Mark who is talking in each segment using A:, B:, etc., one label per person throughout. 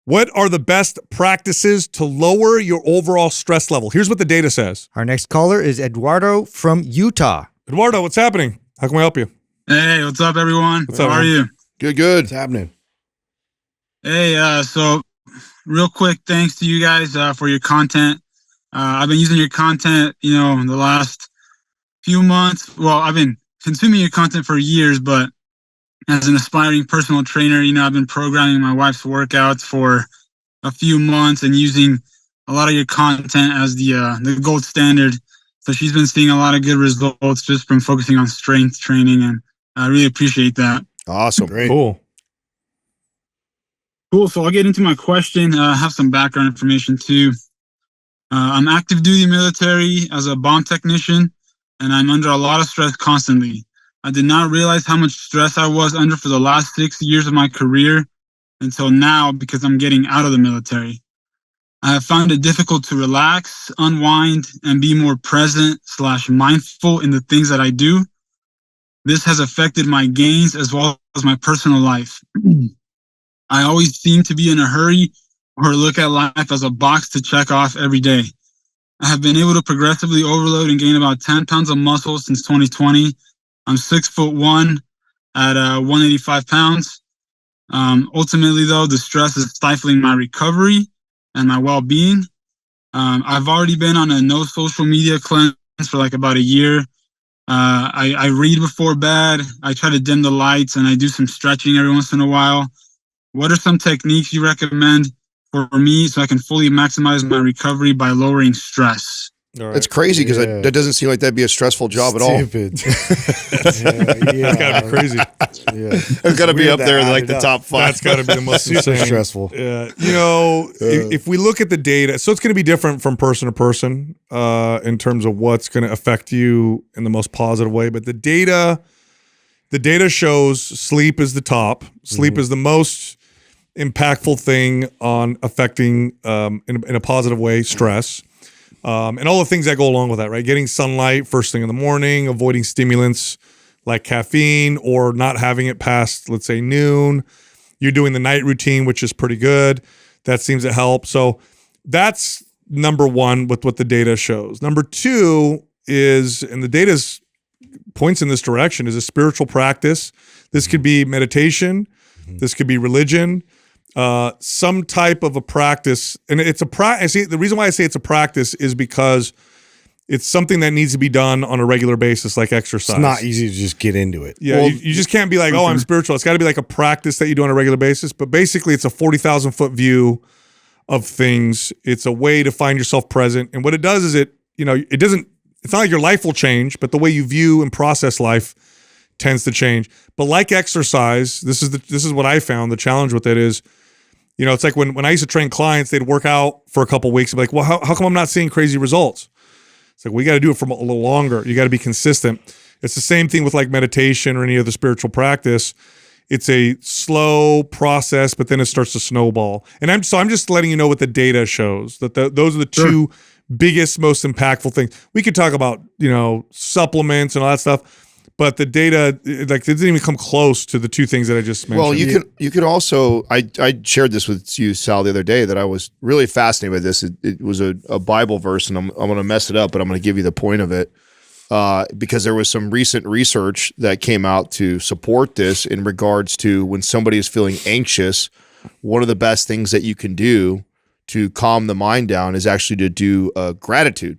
A: What are the best practices to lower your overall stress level? Here's what the data says.
B: Our next caller is Eduardo from Utah.
A: Eduardo, what's happening? How can we help you?
C: Hey, what's up, everyone? How are you?
D: Good.
E: What's happening?
C: Hey, so real quick, thanks to you guys for your content. I've been using your content, in the last few months. Well, I've been consuming your content for years, but as an aspiring personal trainer, I've been programming my wife's workouts for a few months and using a lot of your content as the gold standard. So she's been seeing a lot of good results just from focusing on strength training, and I really appreciate that.
D: Awesome.
E: Great.
A: Cool.
C: So I'll get into my question. I have some background information too. I'm active duty military as a bomb technician, and I'm under a lot of stress constantly. I did not realize how much stress I was under for the last 6 years of my career until now, because I'm getting out of the military. I have found it difficult to relax, unwind, and be more present/mindful in the things that I do. This has affected my gains as well as my personal life. I always seem to be in a hurry or look at life as a box to check off every day. I have been able to progressively overload and gain about 10 pounds of muscle since 2020. I'm 6'1" at 185 pounds. Ultimately, though, the stress is stifling my recovery and my well-being. I've already been on a no social media cleanse for like about a year. I read before bed. I try to dim the lights, and I do some stretching every once in a while. What are some techniques you recommend for me so I can fully maximize my recovery by lowering stress?
A: All right.
D: That's crazy because that doesn't seem like that'd be a stressful job at all.
E: Stupid.
A: That's got to be crazy.
D: It's got to be up there like the top 5.
A: That's got to be the most
E: Super
A: insane.
E: stressful.
A: Yeah. If we look at the data, so it's going to be different from person to person in terms of what's going to affect you in the most positive way. But the data shows sleep is the top. Sleep is the most impactful thing on affecting in a positive way stress. And all the things that go along with that, right? Getting sunlight first thing in the morning, avoiding stimulants like caffeine or not having it past, let's say, noon. You're doing the night routine, which is pretty good. That seems to help. So that's number one with what the data shows. Number two is, and the data points in this direction, is a spiritual practice. This could be meditation. This could be religion. Some type of a practice, and it's a practice. The reason why I say it's a practice is because it's something that needs to be done on a regular basis, like exercise.
E: It's not easy to just get into it.
A: Yeah, well, you just can't be like, oh, I'm spiritual. It's got to be like a practice that you do on a regular basis. But basically, it's a 40,000 foot view of things. It's a way to find yourself present, and what it does is it doesn't. It's not like your life will change, but the way you view and process life tends to change. But like exercise, this is what I found. The challenge with it is, it's like when I used to train clients, they'd work out for a couple of weeks and be like, well, how come I'm not seeing crazy results? It's like, we got to do it for a little longer. You got to be consistent. It's the same thing with like meditation or any other spiritual practice. It's a slow process, but then it starts to snowball. And I'm just letting you know what the data shows, that those are the two biggest, most impactful things. We could talk about, supplements and all that stuff, but the data, like, it didn't even come close to the two things that I just mentioned.
D: Well, you could also, I shared this with you, Sal, the other day, that I was really fascinated with this. It was a Bible verse, and I'm going to mess it up, but I'm going to give you the point of it, because there was some recent research that came out to support this in regards to when somebody is feeling anxious, one of the best things that you can do to calm the mind down is actually to do gratitude.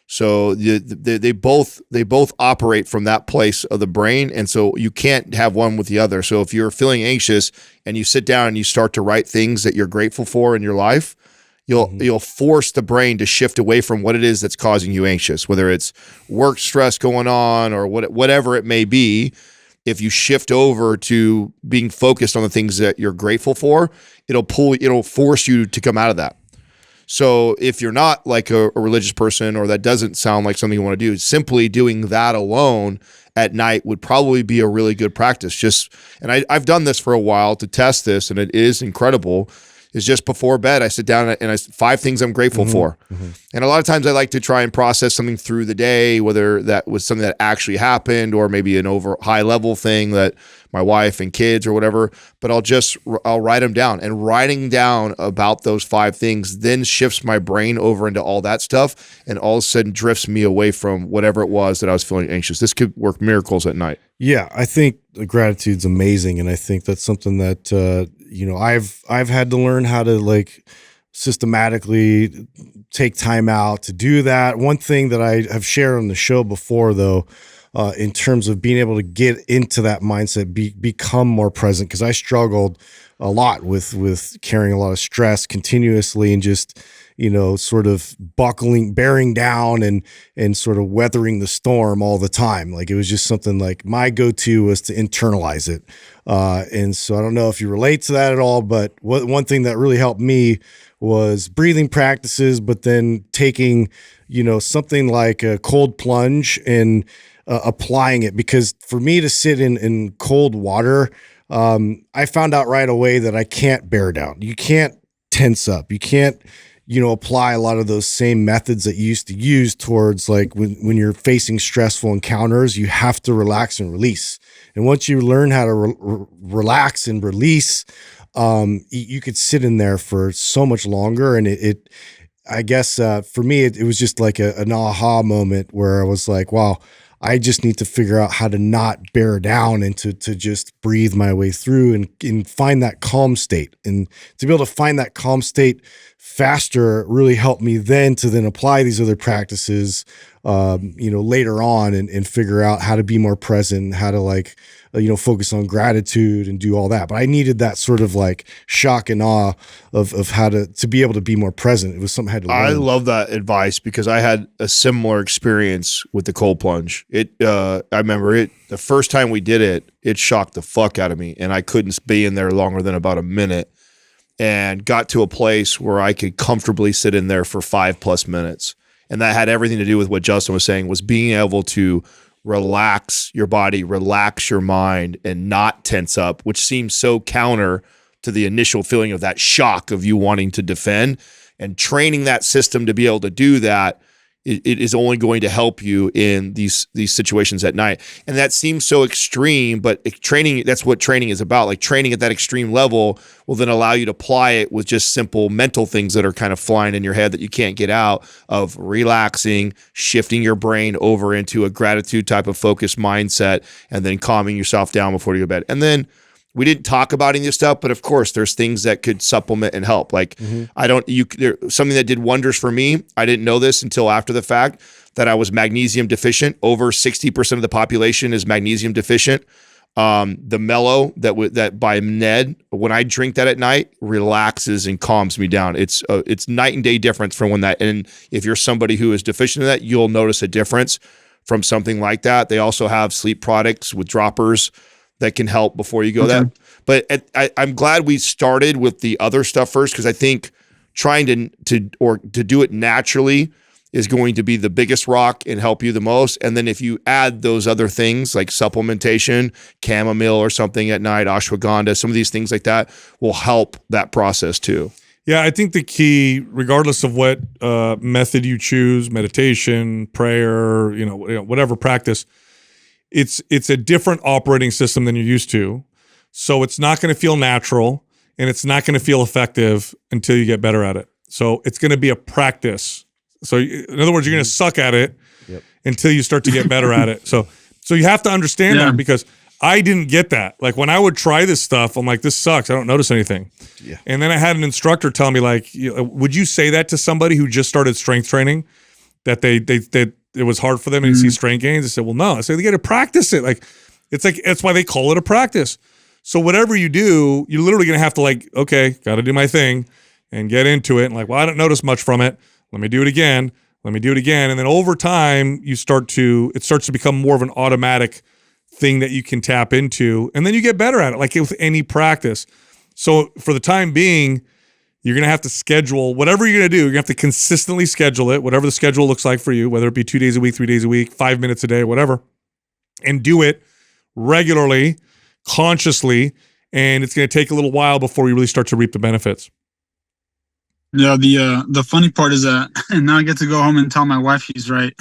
D: So they both operate from that place of the brain, and so you can't have one with the other. So if you're feeling anxious and you sit down and you start to write things that you're grateful for in your life, you'll force the brain to shift away from what it is that's causing you anxious, whether it's work stress going on or whatever it may be. If you shift over to being focused on the things that you're grateful for, it'll force you to come out of that. So if you're not like a religious person, or that doesn't sound like something you want to do, simply doing that alone at night would probably be a really good practice. And I've done this for a while to test this, and it is incredible. is just before bed, I sit down and 5 things I'm grateful for. And a lot of times I like to try and process something through the day, whether that was something that actually happened or maybe an over high level thing that my wife and kids or whatever, but I'll write them down, and writing down about those 5 things then shifts my brain over into all that stuff, and all of a sudden drifts me away from whatever it was that I was feeling anxious. This could work miracles at night.
E: Yeah, I think the gratitude's amazing, and I think that's something that I've had to learn how to like systematically take time out to do that. One thing that I have shared on the show before, though, in terms of being able to get into that mindset, become more present, because I struggled a lot with carrying a lot of stress continuously and just, sort of bearing down and sort of weathering the storm all the time. Like, it was just something like my go-to was to internalize it. And so I don't know if you relate to that at all, but one thing that really helped me was breathing practices, but then taking, something like a cold plunge and applying it, because for me to sit in cold water, I found out right away that I can't bear down. You can't tense up. You can't, apply a lot of those same methods that you used to use towards like when you're facing stressful encounters. You have to relax and release. And once you learn how to relax and release, you could sit in there for so much longer. And it I guess, for me, it was just like an aha moment where I was like, wow, I just need to figure out how to not bear down and to just breathe my way through and find that calm state. And to be able to find that calm state faster really helped me then to apply these other practices, later on and figure out how to be more present, how to like, focus on gratitude and do all that. But I needed that sort of like shock and awe of how to be able to be more present. It was something I had to learn.
D: I love that advice because I had a similar experience with the cold plunge. I remember it the first time we did it, it shocked the fuck out of me, and I couldn't be in there longer than about a minute, and got to a place where I could comfortably sit in there for 5+ minutes. And that had everything to do with what Justin was saying, was being able to relax your body, relax your mind, and not tense up, which seems so counter to the initial feeling of that shock of you wanting to defend. And training that system to be able to do that, it is only going to help you in these situations at night. And that seems so extreme, but training, that's what training is about. Like, training at that extreme level will then allow you to apply it with just simple mental things that are kind of flying in your head that you can't get out of, relaxing, shifting your brain over into a gratitude type of focused mindset, and then calming yourself down before you go to bed. And then we didn't talk about any of this stuff, but of course there's things that could supplement and help. Like, something that did wonders for me. I didn't know this until after the fact, that I was magnesium deficient. Over 60% of the population is magnesium deficient. The Mellow that by Ned, when I drink that at night, relaxes and calms me down. It's night and day difference from when that. And if you're somebody who is deficient in that, you'll notice a difference from something like that. They also have sleep products with droppers that can help before you go that. But I'm glad we started with the other stuff first, because I think trying to do it naturally is going to be the biggest rock and help you the most. And then if you add those other things like supplementation, chamomile or something at night, ashwagandha, some of these things like that will help that process too.
A: Yeah, I think the key, regardless of what method you choose, meditation, prayer, whatever practice, it's a different operating system than you're used to. So it's not going to feel natural, and it's not going to feel effective until you get better at it. So it's going to be a practice. So in other words, you're going to suck at it until you start to get better at it. So you have to understand that, because I didn't get that. Like, when I would try this stuff, I'm like, this sucks. I don't notice anything. Yeah. And then I had an instructor tell me, like, would you say that to somebody who just started strength training, that it was hard for them to see strength gains? I said, well, no. I said, they got to practice it. Like, that's why they call it a practice. So whatever you do, you're literally going to have to, like, okay, got to do my thing and get into it. And like, well, I don't notice much from it. Let me do it again. Let me do it again. And then over time, it starts to become more of an automatic thing that you can tap into. And then you get better at it, like with any practice. So for the time being, you're going to have to schedule whatever you're going to do. You're going to have to consistently schedule it, whatever the schedule looks like for you, whether it be 2 days a week, 3 days a week, 5 minutes a day, whatever, and do it regularly, consciously. And it's going to take a little while before you really start to reap the benefits.
C: Yeah, the funny part is that now I get to go home and tell my wife she's right.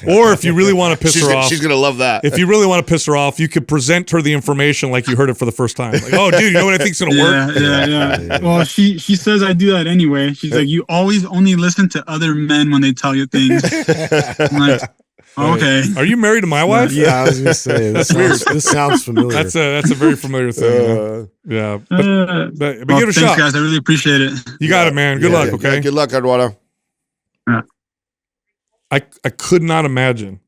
A: Or if you really want to piss her off,
D: she's gonna love that.
A: If you really want to piss her off, you could present her the information like you heard it for the first time. Like, oh, dude, you know what I think's gonna work?
C: Yeah. Well, she says I do that anyway. She's like, you always only listen to other men when they tell you things. I'm like, okay.
A: Are you married to my wife?
E: Yeah, I was gonna say this sounds familiar.
A: That's a very familiar thing. Yeah, but give it a
C: thanks,
A: shot,
C: guys. I really appreciate it.
A: You got it, man. Good luck. Okay.
D: Yeah, good luck, Eduardo.
A: I could not imagine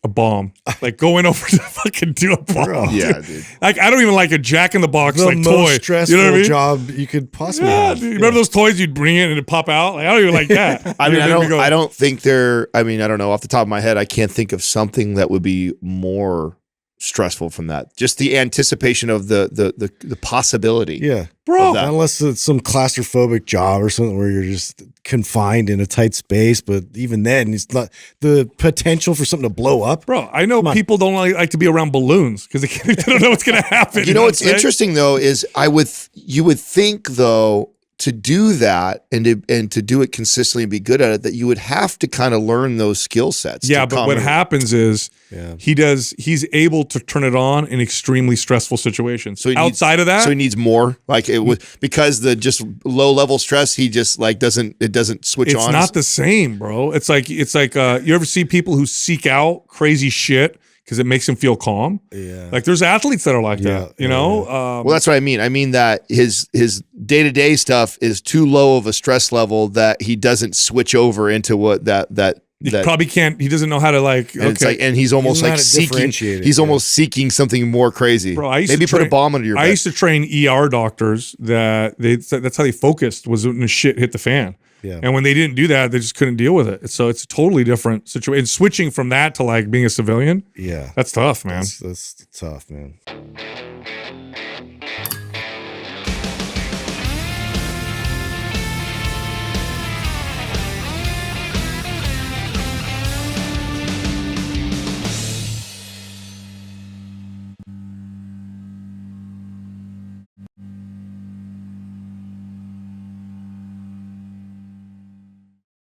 A: a bomb like going over to fucking do a bomb.
E: Bro.
D: Yeah, dude.
A: Like I don't even like a Jack in the Box
E: the
A: like
E: most
A: toy.
E: stressful
A: You know what I mean?
E: job you could possibly
A: Yeah,
E: have.
A: dude. Remember those toys you'd bring in and it'd pop out? Like I don't even like that.
D: I mean,
A: You know,
D: I don't think they're. I mean, I don't know off the top of my head. I can't think of something that would be more stressful from that. Just the anticipation of the possibility.
E: Yeah,
A: bro.
E: Unless it's some claustrophobic job or something where you're just confined in a tight space, but even then, it's not the potential for something to blow up.
A: Bro, I know people don't like to be around balloons because they don't know what's gonna happen.
D: You know what's interesting though is you would think though to do that and to do it consistently and be good at it that you would have to kind of learn those skill sets.
A: Yeah, but what happens is he's able to turn it on in extremely stressful situations. So outside of that,
D: so he needs more. Like it was because the just low level stress, he just like doesn't switch on.
A: It's not the same, bro. It's like you ever see people who seek out crazy shit because it makes him feel calm.
E: Yeah.
A: Like there's athletes that are like that, you know?
D: Well, that's what I mean. I mean that his day-to-day stuff is too low of a stress level that he doesn't switch over into what that
A: he probably can't. He doesn't know how to like.
D: And
A: okay,
D: and he's almost like seeking. He's almost seeking something more crazy.
A: Bro, I used
D: maybe
A: to train,
D: put a bomb under your bed.
A: I used to train ER doctors that's how they focused was when the shit hit the fan.
E: Yeah.
A: And when they didn't do that, they just couldn't deal with it. So it's a totally different situation. And switching from that to like being a civilian,
E: yeah,
A: that's tough, man.
E: That's tough, man.